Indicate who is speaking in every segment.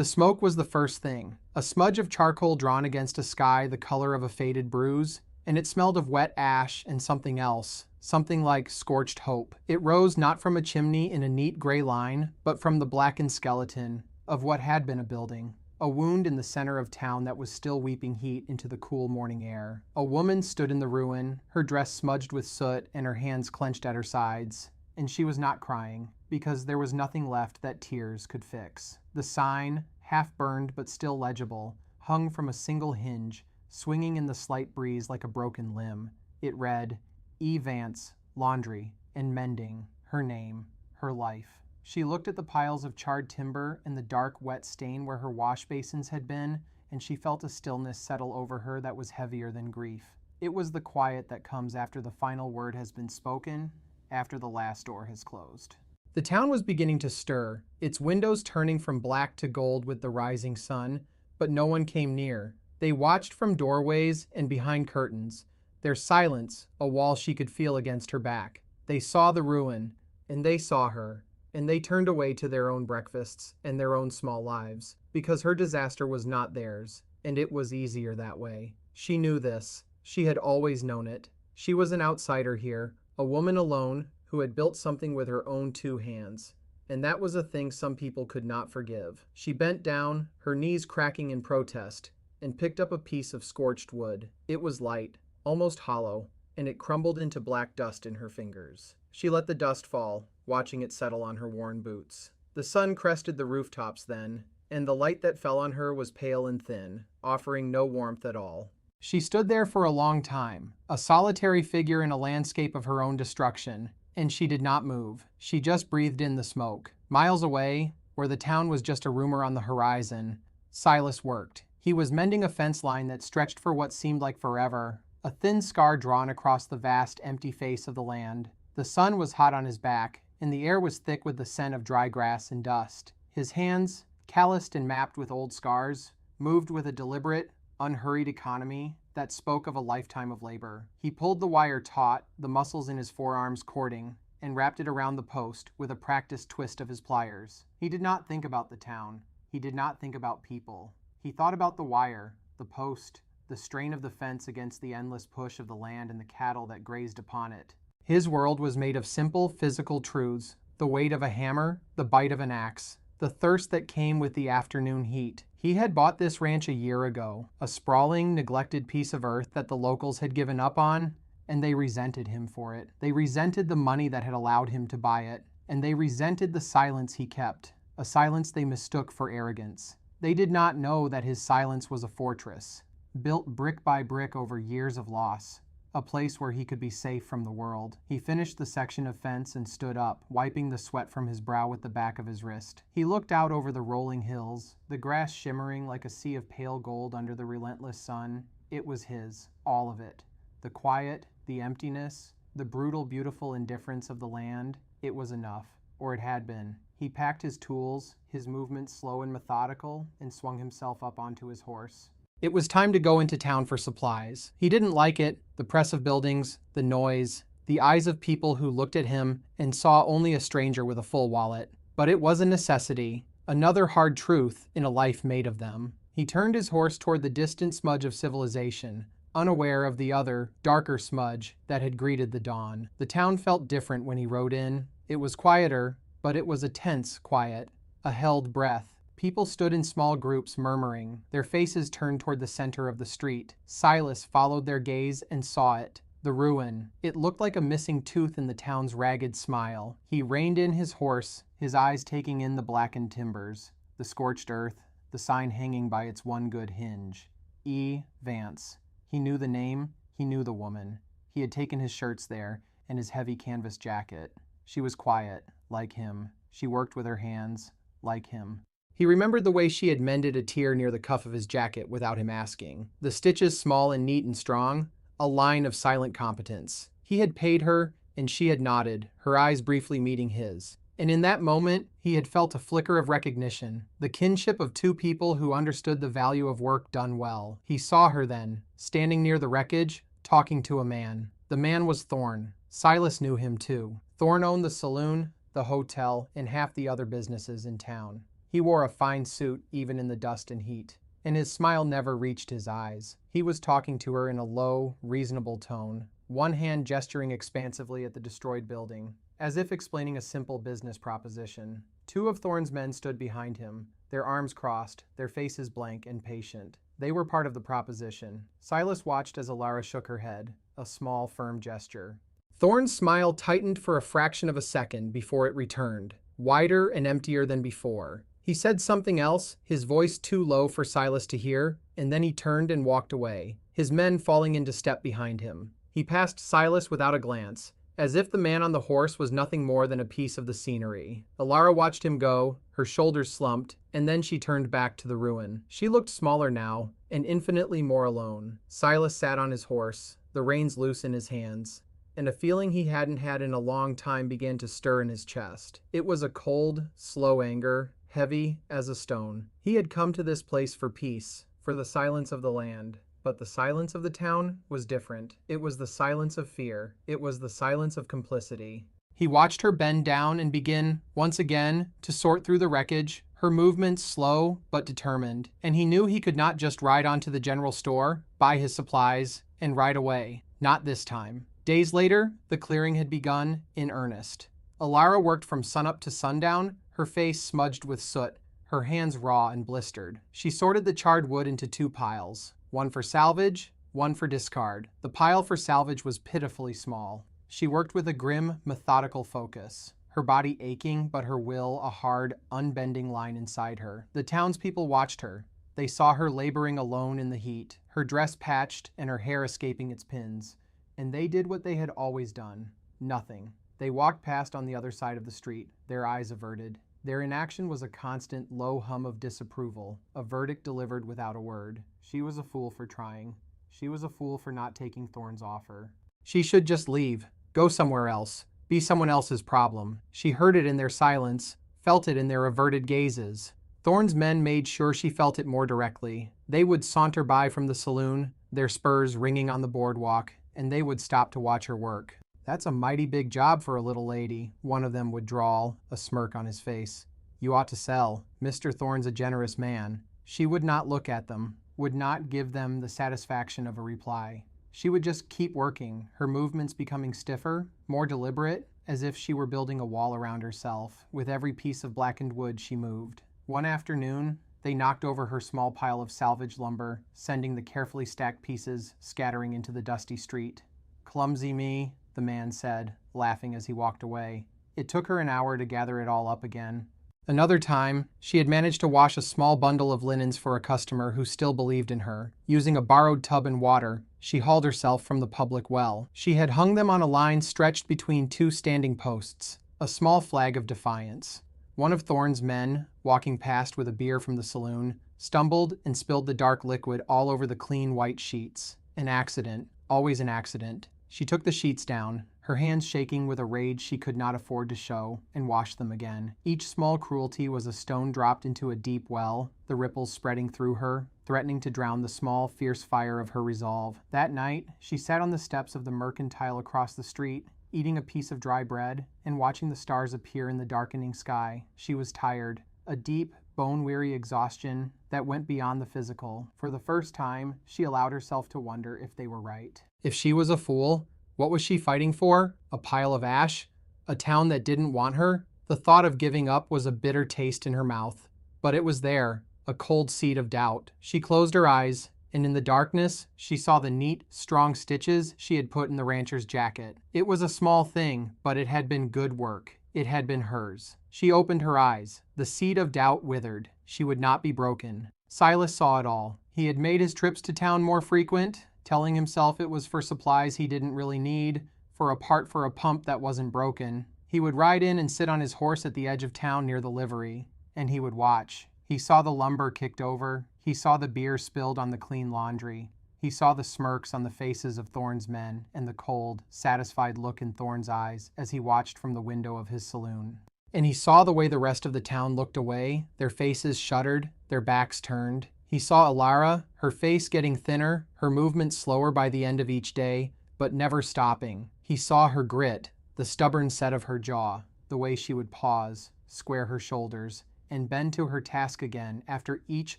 Speaker 1: The smoke was the first thing, a smudge of charcoal drawn against a sky the color of a faded bruise, and it smelled of wet ash and something else, something like scorched hope. It rose not from a chimney in a neat gray line, but from the blackened skeleton of what had been a building. A wound in the center of town that was still weeping heat into the cool morning air. A woman stood in the ruin, her dress smudged with soot and her hands clenched at her sides. And she was not crying, because there was nothing left that tears could fix. The sign, half burned but still legible, hung from a single hinge, swinging in the slight breeze like a broken limb. It read, VANCE, laundry, and mending, her name, her life. She looked at the piles of charred timber and the dark, wet stain where her wash basins had been, and she felt a stillness settle over her that was heavier than grief. It was the quiet that comes after the final word has been spoken, after the last door has closed. The town was beginning to stir, its windows turning from black to gold with the rising sun, but no one came near. They watched from doorways and behind curtains, their silence a wall she could feel against her back. They saw the ruin, and they saw her, and they turned away to their own breakfasts and their own small lives, because her disaster was not theirs, and it was easier that way. She knew this. She had always known it. She was an outsider here, a woman alone who had built something with her own two hands. And that was a thing some people could not forgive. She bent down, her knees cracking in protest, and picked up a piece of scorched wood. It was light, almost hollow, and it crumbled into black dust in her fingers. She let the dust fall, watching it settle on her worn boots. The sun crested the rooftops then, and the light that fell on her was pale and thin, offering no warmth at all. She stood there for a long time, a solitary figure in a landscape of her own destruction, and she did not move. She just breathed in the smoke. Miles away, where the town was just a rumor on the horizon, Silas worked. He was mending a fence line that stretched for what seemed like forever, a thin scar drawn across the vast, empty face of the land. The sun was hot on his back, and the air was thick with the scent of dry grass and dust. His hands, calloused and mapped with old scars, moved with a deliberate, unhurried economy that spoke of a lifetime of labor. He pulled the wire taut, the muscles in his forearms cording, and wrapped it around the post with a practiced twist of his pliers. He did not think about the town. He did not think about people. He thought about the wire, the post, the strain of the fence against the endless push of the land and the cattle that grazed upon it. His world was made of simple physical truths, the weight of a hammer, the bite of an axe, the thirst that came with the afternoon heat. He had bought this ranch a year ago, a sprawling, neglected piece of earth that the locals had given up on, and they resented him for it. They resented the money that had allowed him to buy it, and they resented the silence he kept, a silence they mistook for arrogance. They did not know that his silence was a fortress, built brick by brick over years of loss, a place where he could be safe from the world. He finished the section of fence and stood up, wiping the sweat from his brow with the back of his wrist. He looked out over the rolling hills, the grass shimmering like a sea of pale gold under the relentless sun. It was his, all of it. The quiet, the emptiness, the brutal, beautiful indifference of the land. It was enough, or it had been. He packed his tools, his movements slow and methodical, and swung himself up onto his horse. It was time to go into town for supplies. He didn't like it, the press of buildings, the noise, the eyes of people who looked at him and saw only a stranger with a full wallet. But it was a necessity, another hard truth in a life made of them. He turned his horse toward the distant smudge of civilization, unaware of the other, darker smudge that had greeted the dawn. The town felt different when he rode in. It was quieter, but it was a tense quiet, a held breath. People stood in small groups murmuring, their faces turned toward the center of the street. Silas followed their gaze and saw it. The ruin. It looked like a missing tooth in the town's ragged smile. He reined in his horse, his eyes taking in the blackened timbers, the scorched earth, the sign hanging by its one good hinge. VANCE. He knew the name, he knew the woman. He had taken his shirts there, and his heavy canvas jacket. She was quiet, like him. She worked with her hands, like him. He remembered the way she had mended a tear near the cuff of his jacket without him asking. The stitches small and neat and strong, a line of silent competence. He had paid her, and she had nodded, her eyes briefly meeting his. And in that moment, he had felt a flicker of recognition, the kinship of two people who understood the value of work done well. He saw her then, standing near the wreckage, talking to a man. The man was Thorne. Silas knew him too. Thorne owned the saloon, the hotel, and half the other businesses in town. He wore a fine suit even in the dust and heat, and his smile never reached his eyes. He was talking to her in a low, reasonable tone, one hand gesturing expansively at the destroyed building, as if explaining a simple business proposition. Two of Thorne's men stood behind him, their arms crossed, their faces blank and patient. They were part of the proposition. Silas watched as Alara shook her head, a small, firm gesture. Thorne's smile tightened for a fraction of a second before it returned, wider and emptier than before. He said something else, his voice too low for Silas to hear, and then he turned and walked away, his men falling into step behind him. He passed Silas without a glance, as if the man on the horse was nothing more than a piece of the scenery. Alara watched him go, her shoulders slumped, and then she turned back to the ruin. She looked smaller now, and infinitely more alone. Silas sat on his horse, the reins loose in his hands, and a feeling he hadn't had in a long time began to stir in his chest. It was a cold, slow anger, heavy as a stone. He had come to this place for peace, for the silence of the land. But the silence of the town was different. It was the silence of fear. It was the silence of complicity. He watched her bend down and begin, once again, to sort through the wreckage, her movements slow but determined, and he knew he could not just ride onto the general store, buy his supplies, and ride away. Not this time. Days later, the clearing had begun in earnest. Alara worked from sunup to sundown, her face smudged with soot, her hands raw and blistered. She sorted the charred wood into two piles. One for salvage, one for discard. The pile for salvage was pitifully small. She worked with a grim, methodical focus, her body aching but her will a hard, unbending line inside her. The townspeople watched her. They saw her laboring alone in the heat, her dress patched and her hair escaping its pins. And they did what they had always done. Nothing. They walked past on the other side of the street, their eyes averted. Their inaction was a constant low hum of disapproval, a verdict delivered without a word. She was a fool for trying. She was a fool for not taking Thorne's offer. She should just leave, go somewhere else, be someone else's problem. She heard it in their silence, felt it in their averted gazes. Thorne's men made sure she felt it more directly. They would saunter by from the saloon, their spurs ringing on the boardwalk, and they would stop to watch her work. "That's a mighty big job for a little lady," one of them would drawl, a smirk on his face. "You ought to sell. Mr. Thorne's a generous man." She would not look at them, would not give them the satisfaction of a reply. She would just keep working, her movements becoming stiffer, more deliberate, as if she were building a wall around herself, with every piece of blackened wood she moved. One afternoon, they knocked over her small pile of salvage lumber, sending the carefully stacked pieces scattering into the dusty street. "Clumsy me," the man said, laughing as he walked away. It took her an hour to gather it all up again. Another time, she had managed to wash a small bundle of linens for a customer who still believed in her. Using a borrowed tub and water, she hauled herself from the public well. She had hung them on a line stretched between two standing posts, a small flag of defiance. One of Thorne's men, walking past with a beer from the saloon, stumbled and spilled the dark liquid all over the clean white sheets. An accident, always an accident. She took the sheets down, her hands shaking with a rage she could not afford to show, and washed them again. Each small cruelty was a stone dropped into a deep well, the ripples spreading through her, threatening to drown the small, fierce fire of her resolve. That night, she sat on the steps of the mercantile across the street, eating a piece of dry bread, and watching the stars appear in the darkening sky. She was tired, a deep, bone-weary exhaustion that went beyond the physical. For the first time, she allowed herself to wonder if they were right. If she was a fool, what was she fighting for? A pile of ash? A town that didn't want her? The thought of giving up was a bitter taste in her mouth. But it was there, a cold seed of doubt. She closed her eyes, and in the darkness, she saw the neat, strong stitches she had put in the rancher's jacket. It was a small thing, but it had been good work. It had been hers. She opened her eyes. The seed of doubt withered. She would not be broken. Silas saw it all. He had made his trips to town more frequent, telling himself it was for supplies he didn't really need, for a part for a pump that wasn't broken. He would ride in and sit on his horse at the edge of town near the livery, and he would watch. He saw the lumber kicked over. He saw the beer spilled on the clean laundry. He saw the smirks on the faces of Thorne's men and the cold, satisfied look in Thorne's eyes as he watched from the window of his saloon. And he saw the way the rest of the town looked away, their faces shuttered, their backs turned. He saw Alara, her face getting thinner, her movements slower by the end of each day, but never stopping. He saw her grit, the stubborn set of her jaw, the way she would pause, square her shoulders, and bend to her task again after each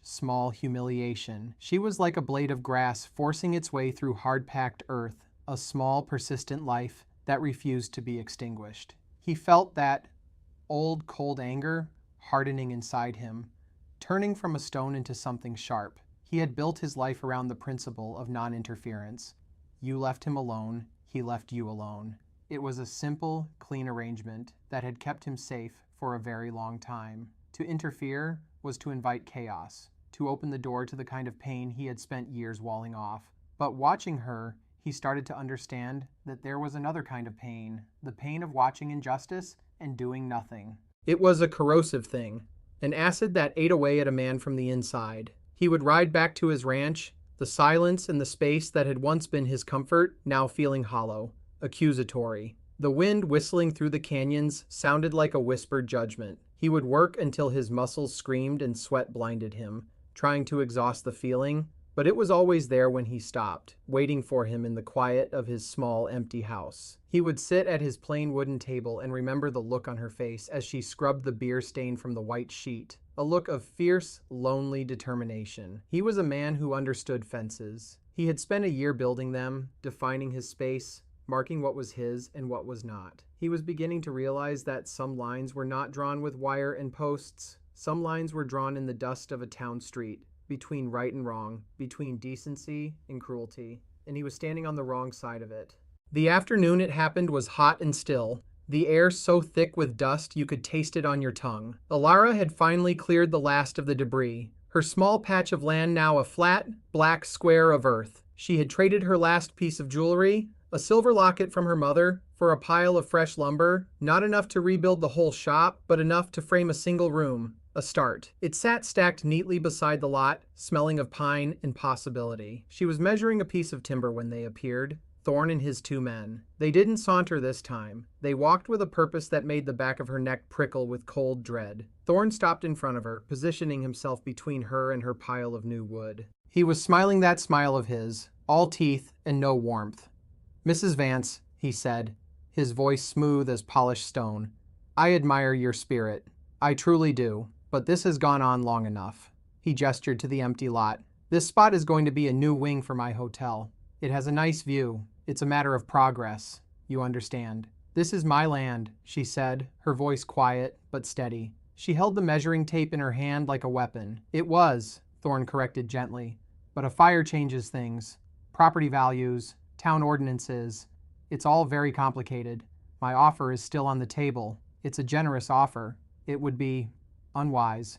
Speaker 1: small humiliation. She was like a blade of grass forcing its way through hard-packed earth, a small, persistent life that refused to be extinguished. He felt that old, cold anger hardening inside him, turning from a stone into something sharp. He had built his life around the principle of non-interference. You left him alone, he left you alone. It was a simple, clean arrangement that had kept him safe for a very long time. To interfere was to invite chaos, to open the door to the kind of pain he had spent years walling off. But watching her, he started to understand that there was another kind of pain, the pain of watching injustice and doing nothing. It was a corrosive thing, an acid that ate away at a man from the inside. He would ride back to his ranch, the silence and the space that had once been his comfort now feeling hollow, accusatory. The wind whistling through the canyons sounded like a whispered judgment. He would work until his muscles screamed and sweat blinded him, trying to exhaust the feeling, but it was always there when he stopped, waiting for him in the quiet of his small, empty house. He would sit at his plain wooden table and remember the look on her face as she scrubbed the beer stain from the white sheet, a look of fierce, lonely determination. He was a man who understood fences. He had spent a year building them, defining his space, marking what was his and what was not. He was beginning to realize that some lines were not drawn with wire and posts. Some lines were drawn in the dust of a town street, between right and wrong, between decency and cruelty, and he was standing on the wrong side of it. The afternoon it happened was hot and still, the air so thick with dust you could taste it on your tongue. Alara had finally cleared the last of the debris, her small patch of land now a flat, black square of earth. She had traded her last piece of jewelry, a silver locket from her mother, for a pile of fresh lumber, not enough to rebuild the whole shop, but enough to frame a single room. A start. It sat stacked neatly beside the lot, smelling of pine and possibility. She was measuring a piece of timber when they appeared, Thorn and his two men. They didn't saunter this time. They walked with a purpose that made the back of her neck prickle with cold dread. Thorn stopped in front of her, positioning himself between her and her pile of new wood. He was smiling that smile of his, all teeth and no warmth. "Mrs. Vance," he said, his voice smooth as polished stone, "I admire your spirit. I truly do. But this has gone on long enough." He gestured to the empty lot. "This spot is going to be a new wing for my hotel. It has a nice view. It's a matter of progress. You understand." "This is my land," she said, her voice quiet but steady. She held the measuring tape in her hand like a weapon. "It was," Thorn corrected gently, "but a fire changes things. Property values, town ordinances. It's all very complicated. My offer is still on the table. It's a generous offer. It would be unwise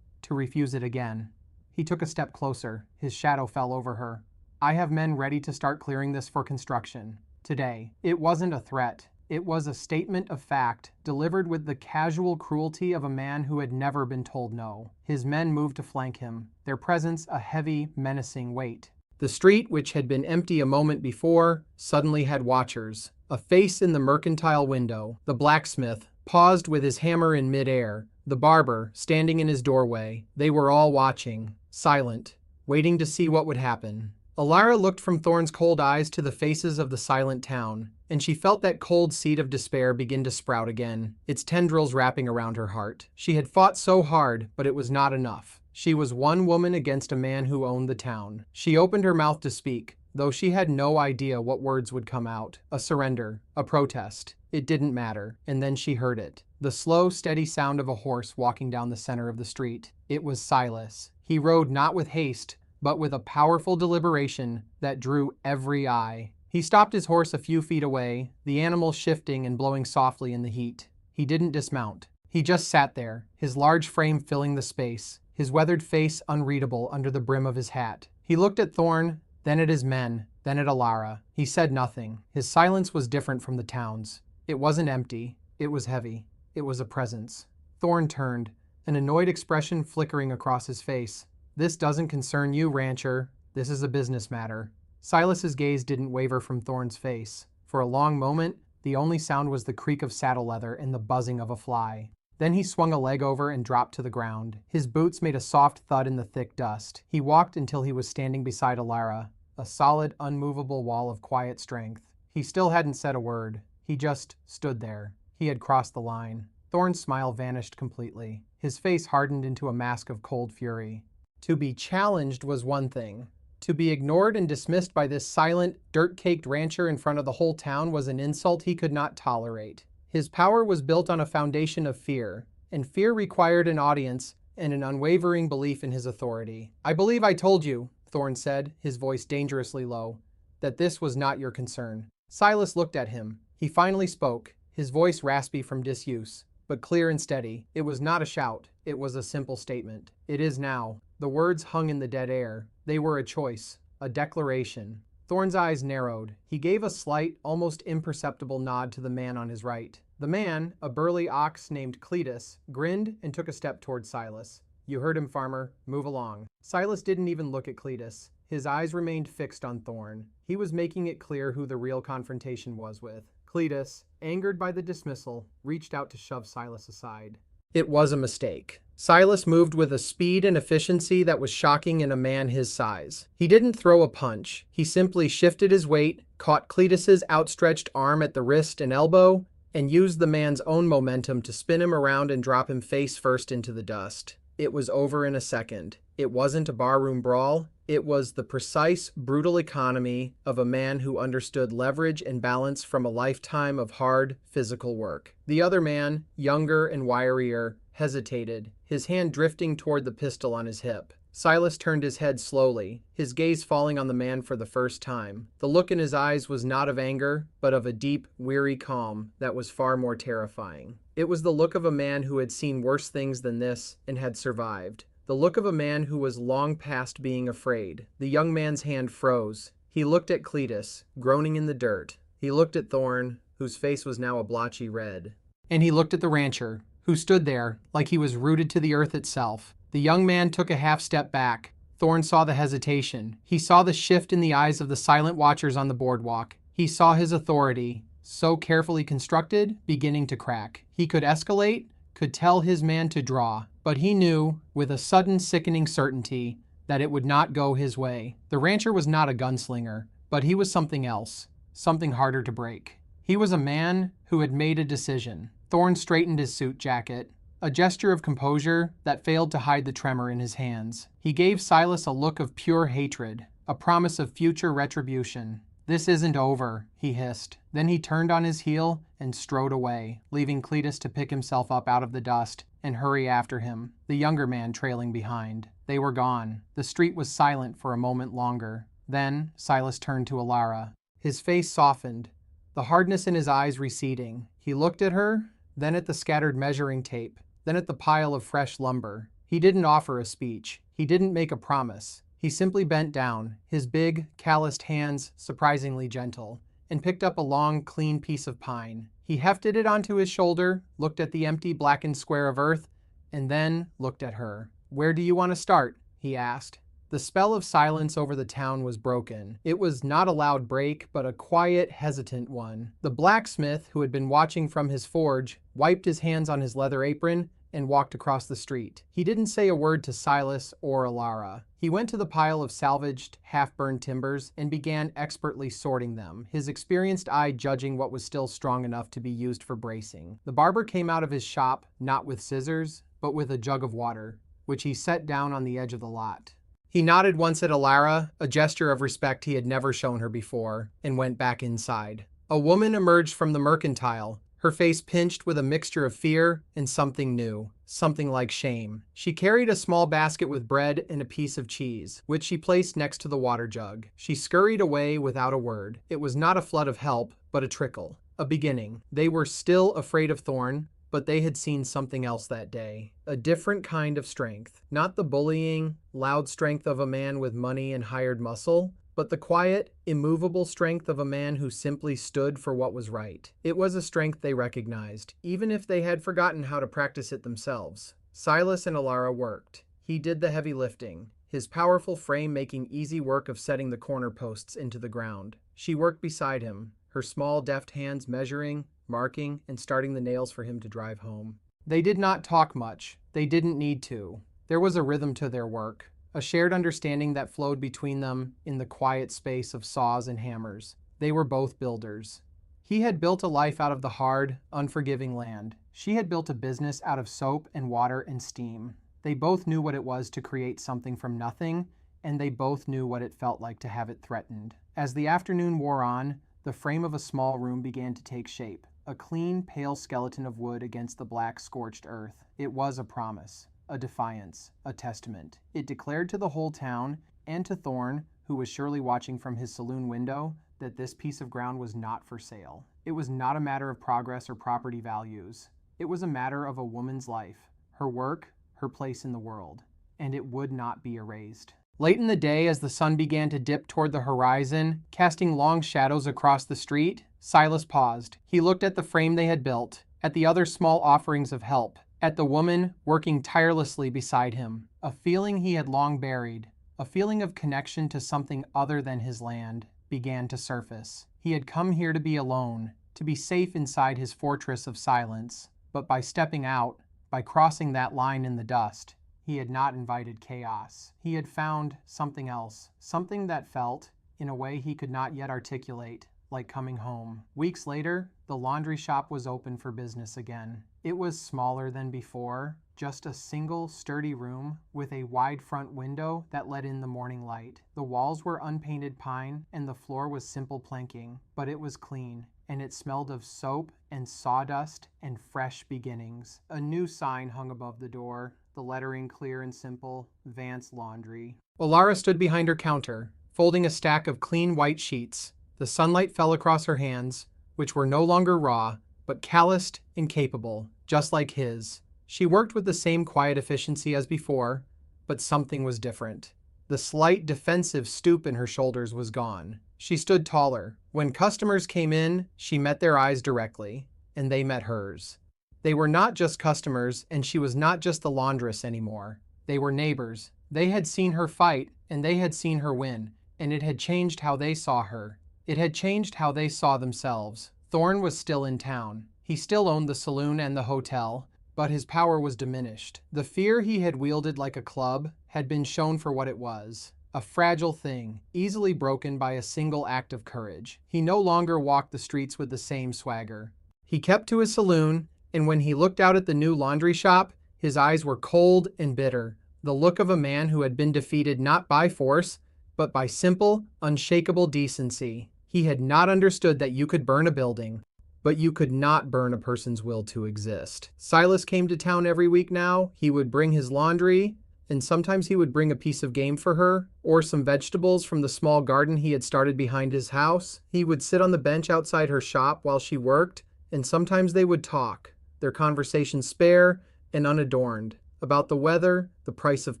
Speaker 1: to refuse it again." He took a step closer. His shadow fell over her. "I have men ready to start clearing this for construction. Today." It wasn't a threat. It was a statement of fact, delivered with the casual cruelty of a man who had never been told no. His men moved to flank him, their presence a heavy, menacing weight. The street, which had been empty a moment before, suddenly had watchers. A face in the mercantile window. The blacksmith paused with his hammer in midair. The barber, standing in his doorway. They were all watching, silent, waiting to see what would happen. Alara looked from Thorn's cold eyes to the faces of the silent town, and she felt that cold seed of despair begin to sprout again, its tendrils wrapping around her heart. She had fought so hard, but it was not enough. She was one woman against a man who owned the town. She opened her mouth to speak, though she had no idea what words would come out. A surrender, a protest. It didn't matter. And then she heard it. The slow, steady sound of a horse walking down the center of the street. It was Silas. He rode not with haste, but with a powerful deliberation that drew every eye. He stopped his horse a few feet away, the animal shifting and blowing softly in the heat. He didn't dismount. He just sat there, his large frame filling the space, his weathered face unreadable under the brim of his hat. He looked at Thorn, then at his men, then at Alara. He said nothing. His silence was different from the town's. It wasn't empty. It was heavy. It was a presence. Thorn turned, an annoyed expression flickering across his face. "This doesn't concern you, rancher. This is a business matter." Silas's gaze didn't waver from Thorn's face. For a long moment, the only sound was the creak of saddle leather and the buzzing of a fly. Then he swung a leg over and dropped to the ground. His boots made a soft thud in the thick dust. He walked until he was standing beside Alara, a solid, unmovable wall of quiet strength. He still hadn't said a word. He just stood there. He had crossed the line. Thorn's smile vanished completely. His face hardened into a mask of cold fury. To be challenged was one thing. To be ignored and dismissed by this silent, dirt-caked rancher in front of the whole town was an insult he could not tolerate. His power was built on a foundation of fear, and fear required an audience and an unwavering belief in his authority. "I believe I told you," Thorne said, his voice dangerously low, "that this was not your concern." Silas looked at him. He finally spoke, his voice raspy from disuse, but clear and steady. It was not a shout. It was a simple statement. "It is now." The words hung in the dead air. They were a choice, a declaration. Thorne's eyes narrowed. He gave a slight, almost imperceptible nod to the man on his right. The man, a burly ox named Cletus, grinned and took a step towards Silas. "You heard him, farmer. Move along." Silas didn't even look at Cletus. His eyes remained fixed on Thorne. He was making it clear who the real confrontation was with. Cletus, angered by the dismissal, reached out to shove Silas aside. It was a mistake. Silas moved with a speed and efficiency that was shocking in a man his size. He didn't throw a punch. He simply shifted his weight, caught Cletus's outstretched arm at the wrist and elbow, and used the man's own momentum to spin him around and drop him face first into the dust. It was over in a second. It wasn't a barroom brawl. It was the precise, brutal economy of a man who understood leverage and balance from a lifetime of hard, physical work. The other man, younger and wirier, hesitated, his hand drifting toward the pistol on his hip. Silas turned his head slowly, his gaze falling on the man for the first time. The look in his eyes was not of anger, but of a deep, weary calm that was far more terrifying. It was the look of a man who had seen worse things than this and had survived. The look of a man who was long past being afraid. The young man's hand froze. He looked at Cletus, groaning in the dirt. He looked at Thorne, whose face was now a blotchy red. And he looked at the rancher, who stood there like he was rooted to the earth itself. The young man took a half step back. Thorne saw the hesitation. He saw the shift in the eyes of the silent watchers on the boardwalk. He saw his authority, so carefully constructed, beginning to crack. He could escalate, could tell his man to draw, but he knew, with a sudden sickening certainty, that it would not go his way. The rancher was not a gunslinger, but he was something else, something harder to break. He was a man who had made a decision. Thorne straightened his suit jacket, a gesture of composure that failed to hide the tremor in his hands. He gave Silas a look of pure hatred, a promise of future retribution. "This isn't over," he hissed. Then he turned on his heel and strode away, leaving Cletus to pick himself up out of the dust and hurry after him, the younger man trailing behind. They were gone. The street was silent for a moment longer. Then Silas turned to Alara. His face softened, the hardness in his eyes receding. He looked at her, then at the scattered measuring tape, then at the pile of fresh lumber. He didn't offer a speech. He didn't make a promise. He simply bent down, his big, calloused hands surprisingly gentle, and picked up a long, clean piece of pine. He hefted it onto his shoulder, looked at the empty, blackened square of earth, and then looked at her. "Where do you want to start?" he asked. The spell of silence over the town was broken. It was not a loud break, but a quiet, hesitant one. The blacksmith, who had been watching from his forge, wiped his hands on his leather apron and walked across the street. He didn't say a word to Silas or Alara. He went to the pile of salvaged, half-burned timbers and began expertly sorting them, his experienced eye judging what was still strong enough to be used for bracing. The barber came out of his shop, not with scissors, but with a jug of water, which he set down on the edge of the lot. He nodded once at Alara, a gesture of respect he had never shown her before, and went back inside. A woman emerged from the mercantile, her face pinched with a mixture of fear and something new, something like shame. She carried a small basket with bread and a piece of cheese, which she placed next to the water jug. She scurried away without a word. It was not a flood of help, but a trickle, a beginning. They were still afraid of Thorne, but they had seen something else that day. A different kind of strength. Not the bullying, loud strength of a man with money and hired muscle, but the quiet, immovable strength of a man who simply stood for what was right. It was a strength they recognized, even if they had forgotten how to practice it themselves. Silas and Alara worked. He did the heavy lifting, his powerful frame making easy work of setting the corner posts into the ground. She worked beside him, her small, deft hands measuring, marking, and starting the nails for him to drive home. They did not talk much. They didn't need to. There was a rhythm to their work, a shared understanding that flowed between them in the quiet space of saws and hammers. They were both builders. He had built a life out of the hard, unforgiving land. She had built a business out of soap and water and steam. They both knew what it was to create something from nothing, and they both knew what it felt like to have it threatened. As the afternoon wore on, the frame of a small room began to take shape. A clean, pale skeleton of wood against the black, scorched earth. It was a promise, a defiance, a testament. It declared to the whole town, and to Thorne, who was surely watching from his saloon window, that this piece of ground was not for sale. It was not a matter of progress or property values. It was a matter of a woman's life, her work, her place in the world, and it would not be erased. Late in the day, as the sun began to dip toward the horizon, casting long shadows across the street, Silas paused. He looked at the frame they had built, at the other small offerings of help, at the woman working tirelessly beside him. A feeling he had long buried, a feeling of connection to something other than his land, began to surface. He had come here to be alone, to be safe inside his fortress of silence, but by stepping out, by crossing that line in the dust, he had not invited chaos. He had found something else, something that felt, in a way he could not yet articulate, like coming home. Weeks later, the laundry shop was open for business again. It was smaller than before, just a single sturdy room with a wide front window that let in the morning light. The walls were unpainted pine and the floor was simple planking, but it was clean, and it smelled of soap and sawdust and fresh beginnings. A new sign hung above the door, the lettering clear and simple, VANCE Laundry. Olara stood behind her counter, folding a stack of clean white sheets. The sunlight fell across her hands, which were no longer raw, but calloused and capable, just like his. She worked with the same quiet efficiency as before, but something was different. The slight defensive stoop in her shoulders was gone. She stood taller. When customers came in, she met their eyes directly, and they met hers. They were not just customers, and she was not just the laundress anymore. They were neighbors. They had seen her fight, and they had seen her win, and it had changed how they saw her. It had changed how they saw themselves. Thorne was still in town. He still owned the saloon and the hotel, but his power was diminished. The fear he had wielded like a club had been shown for what it was. A fragile thing, easily broken by a single act of courage. He no longer walked the streets with the same swagger. He kept to his saloon, and when he looked out at the new laundry shop, his eyes were cold and bitter, the look of a man who had been defeated not by force, but by simple, unshakable decency. He had not understood that you could burn a building, but you could not burn a person's will to exist. Silas came to town every week now. He would bring his laundry, and sometimes he would bring a piece of game for her, or some vegetables from the small garden he had started behind his house. He would sit on the bench outside her shop while she worked, and sometimes they would talk, their conversation spare and unadorned, about the weather, the price of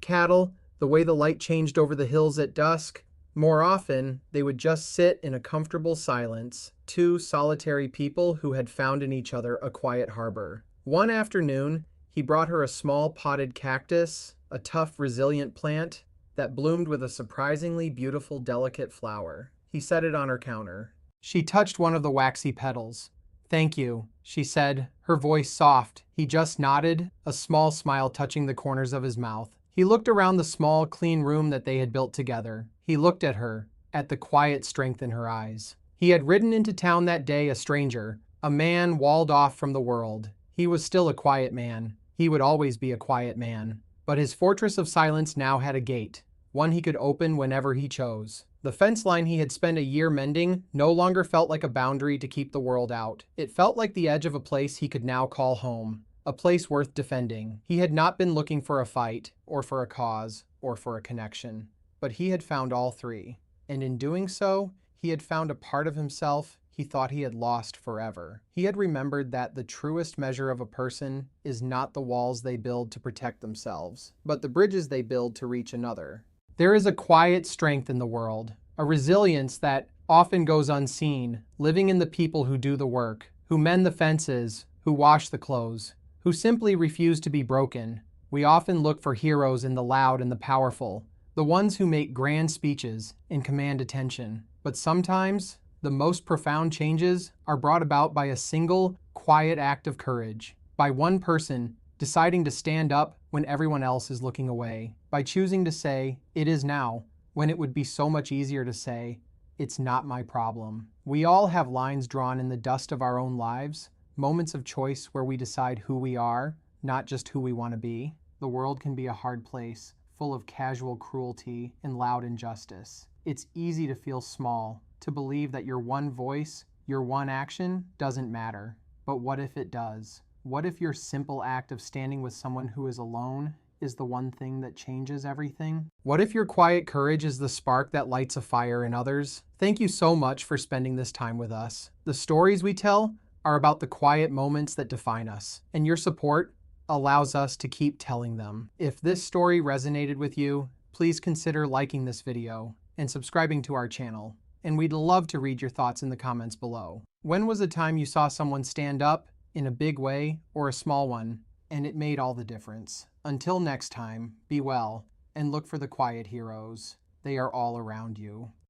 Speaker 1: cattle, the way the light changed over the hills at dusk. More often, they would just sit in a comfortable silence, two solitary people who had found in each other a quiet harbor. One afternoon, he brought her a small potted cactus, a tough, resilient plant that bloomed with a surprisingly beautiful, delicate flower. He set it on her counter. She touched one of the waxy petals. "Thank you," she said, her voice soft. He just nodded, a small smile touching the corners of his mouth. He looked around the small, clean room that they had built together. He looked at her, at the quiet strength in her eyes. He had ridden into town that day a stranger, a man walled off from the world. He was still a quiet man. He would always be a quiet man. But his fortress of silence now had a gate, one he could open whenever he chose. The fence line he had spent a year mending no longer felt like a boundary to keep the world out. It felt like the edge of a place he could now call home, a place worth defending. He had not been looking for a fight, or for a cause, or for a connection, but he had found all three. And in doing so, he had found a part of himself he thought he had lost forever. He had remembered that the truest measure of a person is not the walls they build to protect themselves, but the bridges they build to reach another. There is a quiet strength in the world, a resilience that often goes unseen, living in the people who do the work, who mend the fences, who wash the clothes, who simply refuse to be broken. We often look for heroes in the loud and the powerful, the ones who make grand speeches and command attention. But sometimes, the most profound changes are brought about by a single, quiet act of courage, by one person deciding to stand up when everyone else is looking away, by choosing to say, "It is now," when it would be so much easier to say, "It's not my problem." We all have lines drawn in the dust of our own lives, moments of choice where we decide who we are, not just who we want to be. The world can be a hard place, full of casual cruelty and loud injustice. It's easy to feel small, to believe that your one voice, your one action, doesn't matter. But what if it does? What if your simple act of standing with someone who is alone is the one thing that changes everything? What if your quiet courage is the spark that lights a fire in others? Thank you so much for spending this time with us. The stories we tell are about the quiet moments that define us, and your support allows us to keep telling them. If this story resonated with you, please consider liking this video and subscribing to our channel, and we'd love to read your thoughts in the comments below. When was a time you saw someone stand up in a big way or a small one, and it made all the difference? Until next time, be well, and look for the quiet heroes. They are all around you.